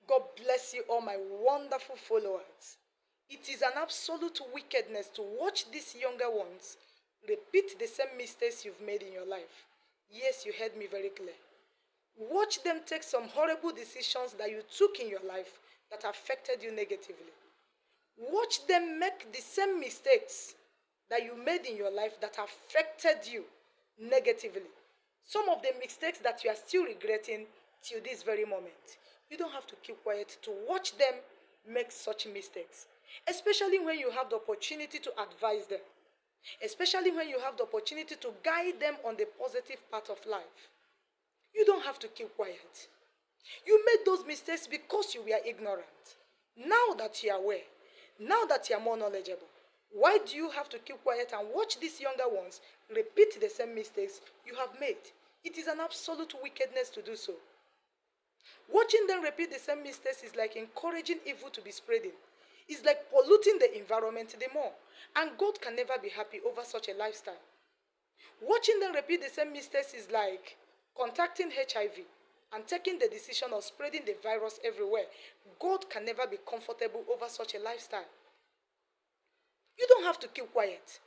God bless you, all my wonderful followers. It is an absolute wickedness to watch these younger ones repeat the same mistakes you've made in your life. Yes, you heard me very clear. Watch them take some horrible decisions that you took in your life that affected you negatively. Watch them make the same mistakes that you made in your life that affected you negatively. Some of the mistakes that you are still regretting till this very moment. You don't have to keep quiet to watch them make such mistakes, especially when you have the opportunity to advise them, especially when you have the opportunity to guide them on the positive path of life. You don't have to keep quiet. You made those mistakes because you were ignorant. Now that you are aware, now that you are more knowledgeable, why do you have to keep quiet and watch these younger ones repeat the same mistakes you have made? It is an absolute wickedness to do so. Watching them repeat the same mistakes is like encouraging evil to be spreading. It's like polluting the environment the more. And God can never be happy over such a lifestyle. Watching them repeat the same mistakes is like contacting HIV and taking the decision of spreading the virus everywhere. God can never be comfortable over such a lifestyle. You don't have to keep quiet.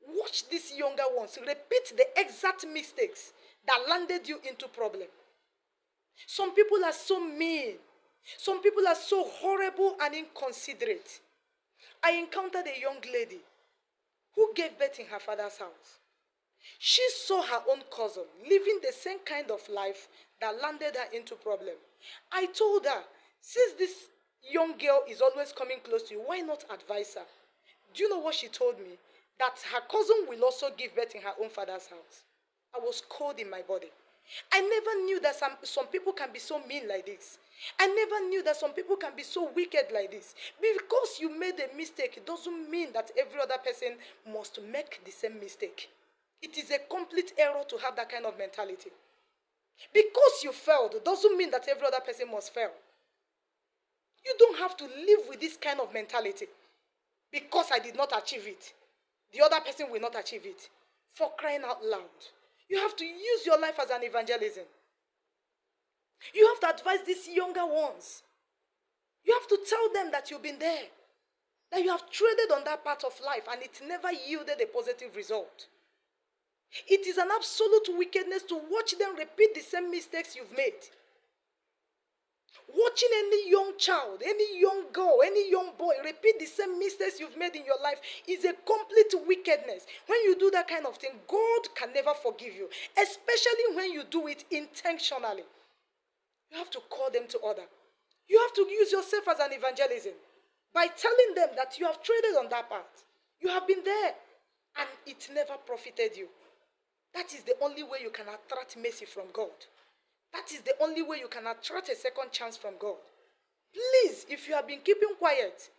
Watch these younger ones repeat the exact mistakes that landed you into problem. Some people are so mean. Some people are so horrible and inconsiderate. I encountered a young lady who gave birth in her father's house. She saw her own cousin living the same kind of life that landed her into problem. I told her, since this young girl is always coming close to you, why not advise her? Do you know what she told me? That her cousin will also give birth in her own father's house. I was cold in my body. I never knew that some people can be so mean like this. I never knew that some people can be so wicked like this. Because you made a mistake, it doesn't mean that every other person must make the same mistake. It is a complete error to have that kind of mentality. Because you failed, doesn't mean that every other person must fail. You don't have to live with this kind of mentality. Because I did not achieve it, the other person will not achieve it. For crying out loud. You have to use your life as an evangelism. You have to advise these younger ones. You have to tell them that you've been there. That you have treaded on that path of life and it never yielded a positive result. It is an absolute wickedness to watch them repeat the same mistakes you've made. Watching any young child, any young girl, any young boy repeat the same mistakes you've made in your life is a complete wickedness. When you do that kind of thing, God can never forgive you, especially when you do it intentionally. You have to call them to order. You have to use yourself as an evangelism by telling them that you have traded on that path. You have been there and it never profited you. That is the only way you can attract mercy from God. That is the only way you can attract a second chance from God. Please, if you have been keeping quiet,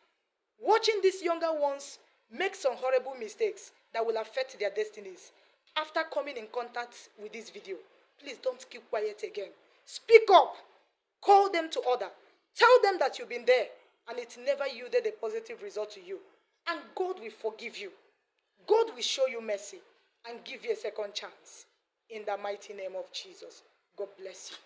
watching these younger ones make some horrible mistakes that will affect their destinies, after coming in contact with this video, please don't keep quiet again. Speak up. Call them to order. Tell them that you've been there and it never yielded a positive result to you. And God will forgive you. God will show you mercy and give you a second chance. In the mighty name of Jesus. God bless you.